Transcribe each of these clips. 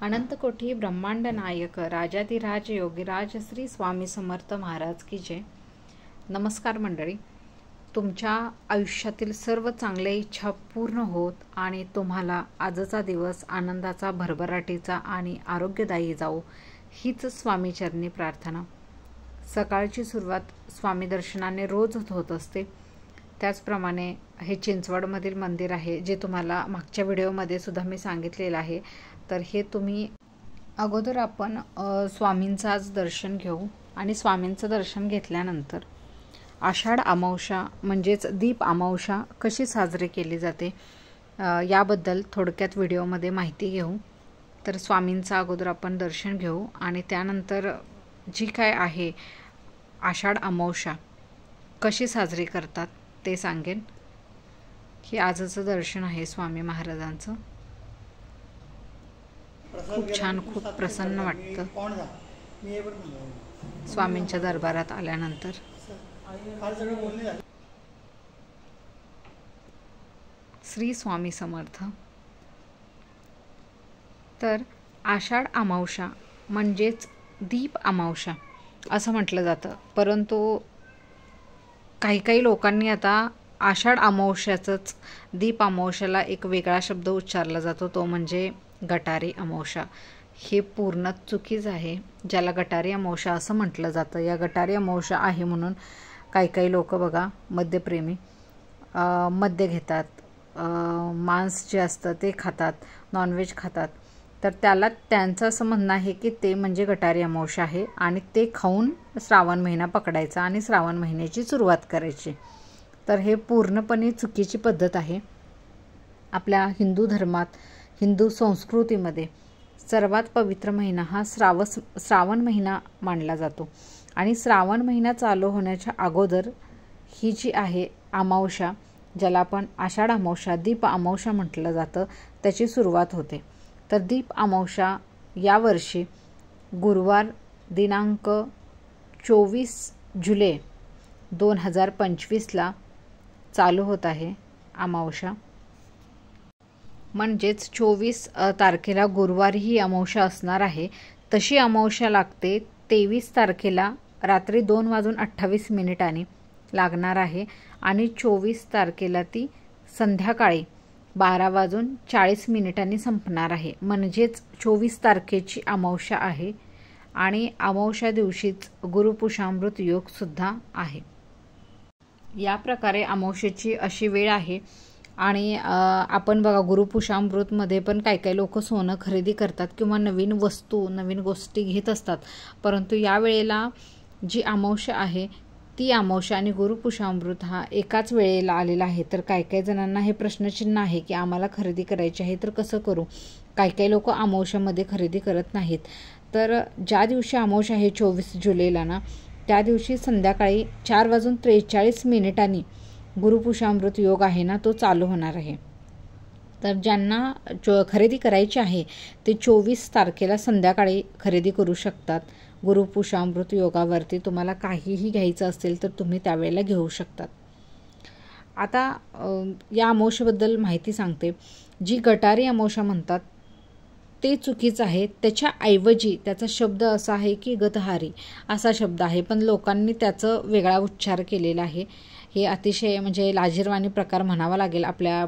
अनंतकोटी ब्रह्मांड नायक राजाधिराज योगीराज श्री स्वामी समर्थ महाराज की जय। नमस्कार मंडळी, तुमच्या आयुष्यातील सर्व चांगल्या इच्छा पूर्ण होत आणि तुम्हाला आजचा दिवस आनंदाचा, भरभराटीचा आणि आरोग्यदायी जावो हीच स्वामी चरणी प्रार्थना। सकाळची सुरुवात स्वामी दर्शनाने रोज होत असते। त्याचप्रमाणे हे चिंचवडमधील मंदिर आहे, जे तुम्हाला मागच्या व्हिडिओमध्ये सुद्धा मी सांगितलेलं आहे। तर हे तुम्ही अगोदर आपण स्वामींचं आज दर्शन घेऊ आणि स्वामींचं दर्शन घेतल्यानंतर आषाढ अमावस्या म्हणजेच दीप अमावस्या कशी साजरी केली जाते याबद्दल थोडक्यात व्हिडिओमध्ये माहिती घेऊ। तर स्वामींचं अगोदर आपण दर्शन घेऊ आणि त्यानंतर जी काय आहे आषाढ अमावस्या कशी साजरी करतात ते सांगेन। हे आजचं दर्शन आहे स्वामी महाराजांचं। खूप छान, खूप प्रसन्न वाटतं स्वामींच्या दरबारात आल्यानंतर। श्री स्वामी समर्थ। तर आषाढ अमावस्या म्हणजेच दीप अमावस्या असं म्हटलं जातं, परंतु काही लोकांनी आता आषाढ अमावस्याचंच दीप अमावस्याला एक वेगळा शब्द उच्चारला जातो, तो म्हणजे गटारी अमावस्या। हे पूर्ण चुकीच आहे। ज्याला गटारी अमावस्या असं म्हटलं जातं, या गटारी अमावस्या आहे म्हणून काही लोक बघा मद्यप्रेमी मद्य घेतात, मांस जे असतं ते खातात, नॉनव्हेज खातात। तर त्याला त्यांचं असं म्हणणं आहे की ते म्हणजे गटारी अमावस्या आहे आणि ते खाऊन श्रावण महिना पकडायचा आणि श्रावण महिन्याची सुरुवात करायची। तर हे पूर्णपणे चुकीची पद्धत आहे। आपल्या हिंदू धर्मात, हिंदू संस्कृतीमध्ये सर्वात पवित्र महिना हा श्रावण महिना मानला जातो आणि श्रावण महिना चालू होण्याच्या अगोदर ही जी आहे अमावस्या, ज्याला आपण आषाढ अमावस्या, दीप अमावस्या म्हटलं जातं, त्याची सुरुवात होते। तर दीप अमावस्या यावर्षी गुरुवार दिनांक 24 जुलै 2025ला चालू होत आहे अमावस्या। म्हणजेच 24 तारखेला गुरुवारी ही अमावस्या असणार आहे। तशी अमावस्या लागते 23 तारखेला रात्री 2:28 लागणार आहे आणि 24 तारखेला ती संध्याकाळी 12:40 संपणार आहे। म्हणजेच 24 तारखेची अमावस्या आहे आणि अमावस्या दिवशीच गुरुपुषामृत योग सुद्धा आहे। या प्रकारे अमावस्येची अशी वेळ आहे। आणि आपण बघा गुरुपुषामृतमध्ये पण काही लोक सोनं खरेदी करतात किंवा नवीन वस्तू, नवीन गोष्टी घेत असतात, परंतु या वेळेला जी अमावस्या आहे ती अमावस्या आणि गुरुपुषामृत हा एकाच वेळेला आलेला आहे। तर काही जणांना हे प्रश्नचिन्ह आहे की आम्हाला खरेदी करायची आहे तर कसं करू। काही लोक अमावस्यामध्ये खरेदी करत नाहीत। तर ज्या दिवशी अमावस्या आहे 24 जुलैला ना, त्या दिवशी संध्याकाळी 4:43 गुरुपुषामृत योग आहे ना, तो चालू होणार आहे। तर ज्यांना खरेदी करायची आहे ते 24 तारखेला संध्याकाळी खरेदी करू शकतात। गुरुपुषामृत योगावरती तुम्हाला काहीही घ्यायचं असेल तर तुम्ही त्यावेळेला घेऊ शकतात। आता या अमावस्येबद्दल माहिती सांगते। जी गटारी अमावस्या म्हणतात ते चुकीचं आहे। त्याच्याऐवजी त्याचा शब्द असा आहे की गतहारी असा शब्द आहे, पण लोकांनी त्याचं वेगळा उच्चार केलेला आहे। हे अतिशय म्हणजे लाजिरवाणी प्रकार म्हणावा लागेल आपल्या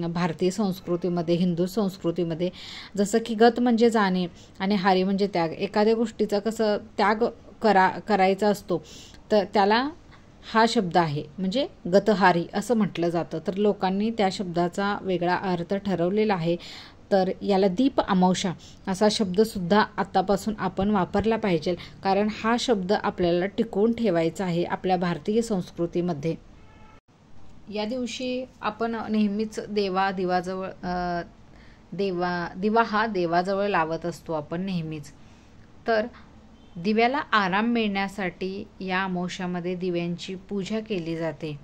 भारतीय संस्कृतीमध्ये, हिंदू संस्कृतीमध्ये। जसं की गत म्हणजे जाणे आणि हारी म्हणजे त्याग। एखाद्या गोष्टीचा कसं त्याग करायचा असतो तर त्याला हा शब्द आहे, म्हणजे गतहारी असं म्हटलं जातं। तर लोकांनी त्या शब्दाचा वेगळा अर्थ ठरवलेला आहे। तर याला दीप अमावस्या असा शब्दसुद्धा आत्तापासून आपण वापरला पाहिजे, कारण हा शब्द आपल्याला टिकवून ठेवायचा आहे आपल्या भारतीय संस्कृतीमध्ये। या दिवशी आपण नेहमीच दिवा हा देवाजवळ लावत असतो आपण नेहमीच। तर दिव्याला आराम मिळण्यासाठी या अमावस्यामध्ये दिव्यांची पूजा केली जाते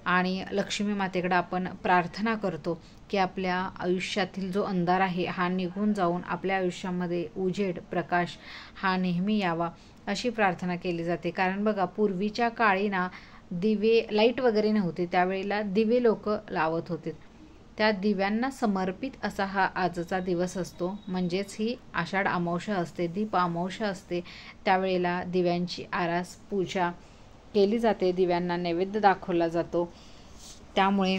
आणि लक्ष्मी मातेकडे आपण प्रार्थना करतो की आपल्या आयुष्यातील जो अंधार आहे हा निघून जाऊन आपल्या आयुष्यामध्ये उजेड, प्रकाश हा नेहमी यावा अशी प्रार्थना केली जाते। कारण बघा पूर्वीच्या काळी ना दिवे, लाईट वगैरे नव्हते, त्यावेळेला दिवे लोक लावत होते। त्या दिव्यांना समर्पित असा हा आजचा दिवस असतो. म्हणजेच ही आषाढ अमावस्या असते, दीप अमावस्या असते. त्यावेळेला दिव्यांची आरास पूजा केली जाते, दिव्यांना नैवेद्य दाखवला जातो. त्यामुळे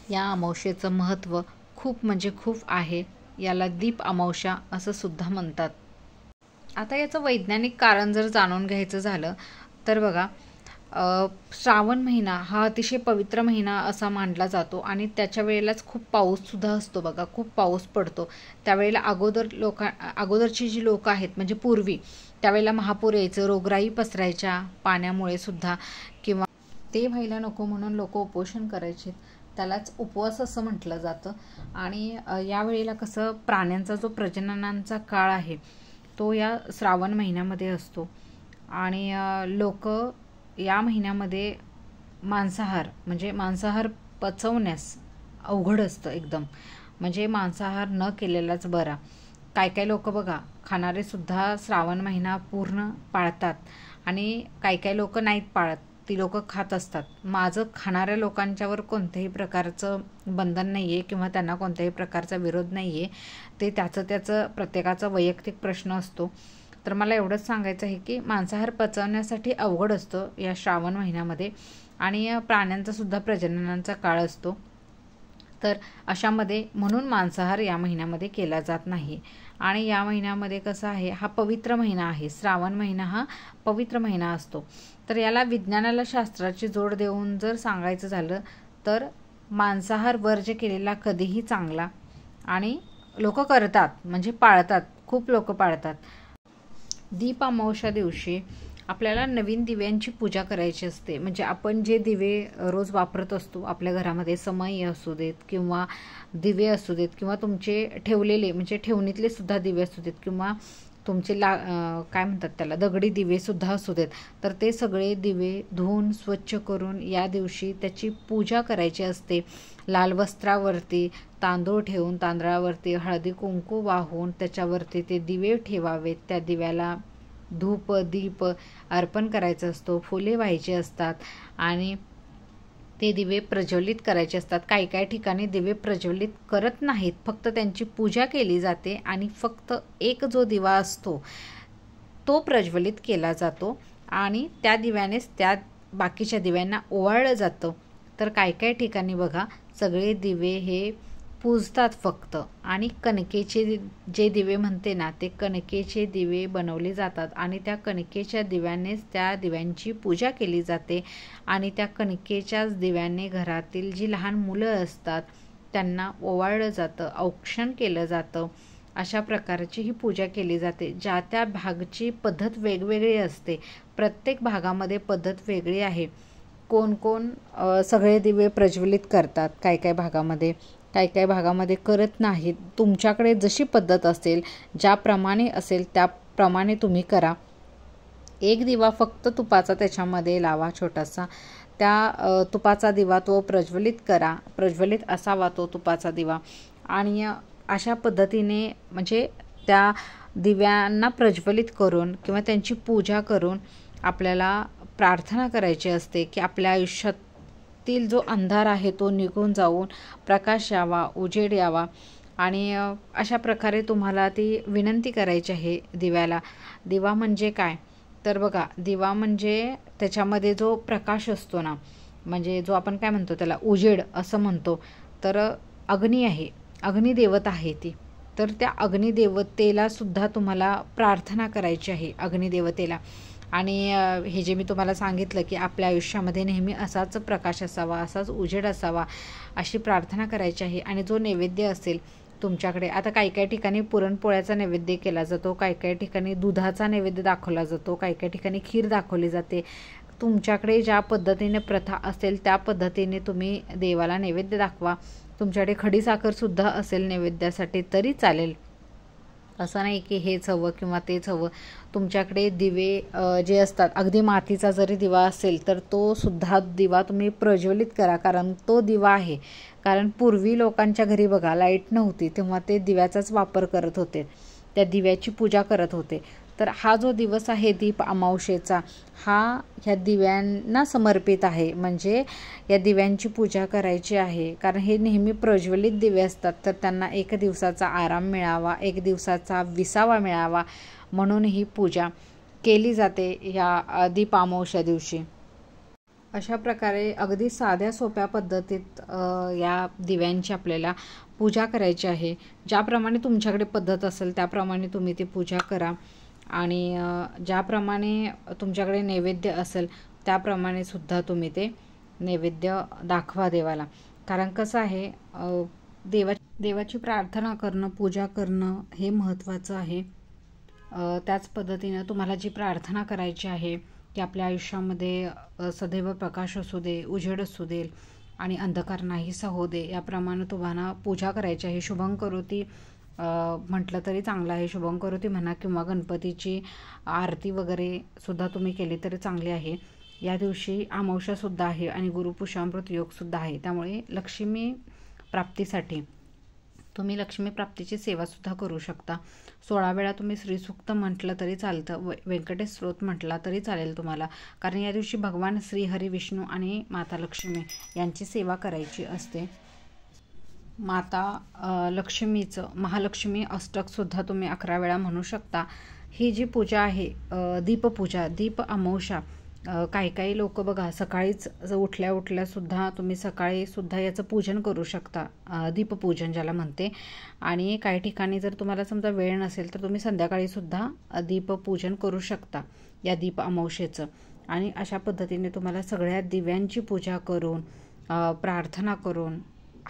या अमावस्येचं महत्त्व खूप म्हणजे खूप आहे. याला दीप अमावस्या असं सुद्धा म्हणतात. आता याचं वैज्ञानिक कारण जर जाणून घ्यायचं झालं तर बघा, श्रावण महिना हा अतिशय पवित्र महिना असा मानला जातो आणि त्याच्या वेळेलाच खूप पाऊससुद्धा असतो बघा, खूप पाऊस पडतो. त्यावेळेला अगोदरची जी लोकं आहेत म्हणजे पूर्वी, त्यावेळेला महापूर यायचं, रोगराई पसरायच्या पाण्यामुळे सुद्धा, किंवा ते व्हायला नको म्हणून लोक उपोषण करायचे, त्यालाच उपवास असं म्हटलं जातं. आणि यावेळेला कसं प्राण्यांचा जो प्रजननांचा काळ आहे तो या श्रावण महिन्यामध्ये असतो आणि लोक या महिन्यामध्ये मांसाहार पचवण्यास अवघड असतं एकदम, म्हणजे मांसाहार न केलेलाच बरा. काय लोक बघा खाणारे सुद्धा श्रावण महिना पूर्ण पाळतात आणि काय लोक नाहीत पाळत, ती लोक खात असतात. माझं खाणाऱ्या लोकांच्यावर कोणत्याही प्रकारचं बंधन नाही आहे किंवा त्यांना कोणत्याही प्रकारचा विरोध नाही आहे, ते त्याचं प्रत्येकाचा वैयक्तिक प्रश्न असतो. तर मला एवढंच सांगायचं आहे की मांसाहार पचवण्यासाठी अवघड असतं या श्रावण महिन्यामध्ये आणि प्राण्यांचा सुद्धा प्रजननाचा काळ असतो. तर अशामध्ये म्हणून मांसाहार या महिन्यामध्ये केला जात नाही. आणि या महिन्यामध्ये कसं आहे, हा पवित्र महिना आहे, श्रावण महिना हा पवित्र महिना असतो. तर याला विज्ञानाला शास्त्राची जोड देऊन जर सांगायचं झालं तर मांसाहार वर्ज्य केलेला कधीही चांगला. आणि लोक करतात म्हणजे पाळतात, खूप लोक पाळतात. दीप अमावस्या दिवशी आपल्याला नवीन दिव्यांची पूजा करायची असते. म्हणजे आपण जे दिवे रोज वापरत असतो आपल्या घरामध्ये, समई असू देत किंवा दिवे असू देत किंवा तुमचे ठेवलेले म्हणजे ठेवणीतले सुद्धा दिवे असू देत किंवा तुमचे काय म्हणतात त्याला दगडी दिवे सुद्धा असू देत, तर ते सगळे दिवे धुवून स्वच्छ करून या दिवशी त्याची पूजा करायची असते. लाल वस्त्रावरती तांदूळ ठेवून तांदळावरती हळदी कुंकू वाहून त्याच्यावरती ते दिवे ठेवावेत. त्या दिव्याला धूप दीप अर्पण करायचं असतो, फुले व्हायची असतात आणि ते दिवे प्रज्वलित करायचे असतात. काही ठिकाणी दिवे प्रज्वलित करत नाहीत, फक्त त्यांची पूजा केली जाते आणि फक्त एक जो दिवा असतो तो प्रज्वलित केला जातो आणि त्या दिव्यानेच त्या बाकीच्या दिव्यांना ओवाळलं जातं. तर काही ठिकाणी बघा सगळे दिवे हे पूजतात फक्त, आणि कणकेचे जे दिवे म्हणते ना ते कणकेचे दिवे बनवले जातात आणि त्या कणकेच्या दिव्यानेच त्या दिव्यांची पूजा केली जाते आणि त्या कणकेच्याच दिव्याने घरातील जी लहान मुलं असतात त्यांना ओवाळलं जातं, औक्षण केलं जातं. अशा प्रकारची ही पूजा केली जाते. ज्या त्या भागची पद्धत वेगवेगळी असते, प्रत्येक भागामध्ये पद्धत वेगळी आहे. कोण सगळे दिवे प्रज्वलित करतात, काही भागामध्ये करत नाहीत. तुमच्याकडे जशी पद्धत असेल, ज्याप्रमाणे असेल त्याप्रमाणे तुम्ही करा. एक दिवा फक्त तुपाचा त्याच्यामध्ये लावा छोटासा, त्या तुपाचा दिवा तो प्रज्वलित करा, प्रज्वलित असावा तो तुपाचा दिवा. आणि अशा पद्धतीने म्हणजे त्या दिव्यांना प्रज्वलित करून किंवा त्यांची पूजा करून आपल्याला प्रार्थना करायची असते की आपल्या आयुष्यातील जो अंधार आहे तो निघून जाऊन प्रकाश यावा, उजेड यावा. आणि अशा प्रकारे तुम्हाला ती विनंती करायची आहे दिव्याला. दिवा म्हणजे काय तर बघा, दिवा म्हणजे त्याच्यामध्ये जो प्रकाश असतो ना, म्हणजे जो आपण काय म्हणतो त्याला उजेड असं म्हणतो, तर अग्नी आहे, अग्निदेवता आहे ती. तर त्या अग्निदेवतेला सुद्धा तुम्हाला प्रार्थना करायची आहे, अग्निदेवतेला. आणि हे जे मी तुम्हाला सांगितलं की आपल्या आयुष्यामध्ये नेहमी असाच प्रकाश असावा, असाच उजेड असावा, अशी प्रार्थना करायची आहे. आणि जो नैवेद्य असेल तुमच्याकडे, आता काही ठिकाणी पुरणपोळ्याचा नैवेद्य केला जातो, काही ठिकाणी दुधाचा नैवेद्य दाखवला जातो, काही ठिकाणी खीर दाखवली जाते. तुमच्याकडे ज्या पद्धतीने प्रथा असेल त्या पद्धतीने तुम्ही देवाला नैवेद्य दाखवा. तुमच्याकडे खडीसाखरसुद्धा असेल नैवेद्यासाठी तरी चालेल, असं नाही की हेच हवं किंवा तेच हवं. तुमच्याकडे दिवे जे असतात, अगदी मातीचा जरी दिवा असेल तर तो सुद्धा दिवा तुम्ही प्रज्वलित करा, कारण तो दिवा आहे. कारण पूर्वी लोकांच्या घरी बघा लाईट नव्हती तेव्हा ते दिव्याचाच वापर करत होते. त्या दिव्याची पूजा करत होते. तर हा जो दिवस आहे दीप अमावस्येचा, हा ह्या दिव्यांना समर्पित आहे. म्हणजे या दिव्यांची पूजा करायची आहे, कारण हे नेहमी प्रज्वलित दिवे असतात. तर त्यांना एक दिवसाचा आराम मिळावा, एक दिवसाचा विसावा मिळावा म्हणून ही पूजा केली जाते या दीप अमावस्या दिवशी. अशा प्रकारे अगदी साध्या सोप्या पद्धतीत या दिव्यांची आपल्याला पूजा करायची आहे. ज्याप्रमाणे तुमच्याकडे पद्धत असेल त्याप्रमाणे तुम्ही ती पूजा करा आणि ज्याप्रमाणे तुमच्याकडे नैवेद्य असेल त्याप्रमाणे सुद्धा तुम्ही ते नैवेद्य दाखवा देवाला. कारण कसं आहे, देवाची प्रार्थना करणं, पूजा करणं हे महत्त्वाचं आहे. त्याच पद्धतीनं तुम्हाला जी प्रार्थना करायची आहे की आपल्या आयुष्यामध्ये सदैव प्रकाश असू दे, उजेड असू दे आणि अंधकार नाहीसा होऊ दे, याप्रमाणे तुम्हाला पूजा करायची आहे. शुभं करोती म्हटलं तरी चांगलं आहे, शुभं करोती म्हणा किंवा गणपतीची आरती वगैरे सुद्धा तुम्ही केली तरी चांगली आहे. या दिवशी अमावस्यासुद्धा आहे आणि गुरुपुषामृत योगसुद्धा आहे. त्यामुळे लक्ष्मी प्राप्तीसाठी तुम्ही लक्ष्मी प्राप्तीची सेवासुद्धा करू शकता. 16 वेळा तुम्ही श्रीसूक्त म्हटलं तरी चालतं, व्यंकटेश स्तोत्र म्हटला तरी चालेल तुम्हाला. कारण या दिवशी भगवान श्री हरी विष्णू आणि माता लक्ष्मी यांची सेवा करायची असते. माता लक्ष्मीचं महालक्ष्मी अष्टकसुद्धा तुम्ही 11 वेळा म्हणू शकता. ही जी पूजा आहे दीपपूजा, दीप अमावस्या, काही लोक बघा सकाळीच उठल्या उठल्यासुद्धा तुम्ही सकाळीसुद्धा याचं पूजन करू शकता, दीपपूजन ज्याला म्हणते. आणि काही ठिकाणी जर तुम्हाला समजा वेळ नसेल तर तुम्ही संध्याकाळीसुद्धा दीपपूजन करू शकता या दीप अमावस्येचं. आणि अशा पद्धतीने तुम्हाला सगळ्या दिव्यांची पूजा करून प्रार्थना करून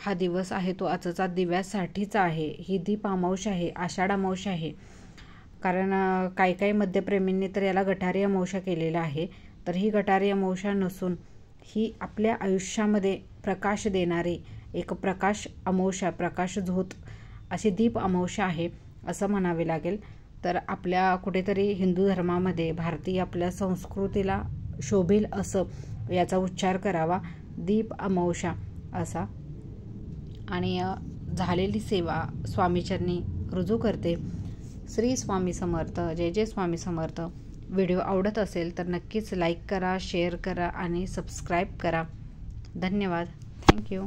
हा दिवस आहे तो आजचा दिव्यासाठीचा आहे. ही दीप अमावस्या आहे, आषाढ अमावस्या आहे. कारण काही मध्यप्रेमींनी तर याला गटारी अमावस्या केलेला आहे. तर ही गटारी अमावस्या नसून ही आपल्या आयुष्यामध्ये प्रकाश देणारी एक प्रकाश अमावस्या, प्रकाश झोत अशी दीप अमावस्या आहे असं म्हणावे लागेल. तर आपल्या कुठेतरी हिंदू धर्मामध्ये, भारतीय आपल्या संस्कृतीला शोभेल असं याचा उच्चार करावा, दीप अमावस्या असा. आणि झालेली सेवा स्वामीचरणी रुजू करते. श्री स्वामी समर्थ. जय जय स्वामी समर्थ. व्हिडिओ आवडत असेल तर नक्कीच लाईक करा, शेअर करा आणि सबस्क्राईब करा. धन्यवाद. थँक्यू.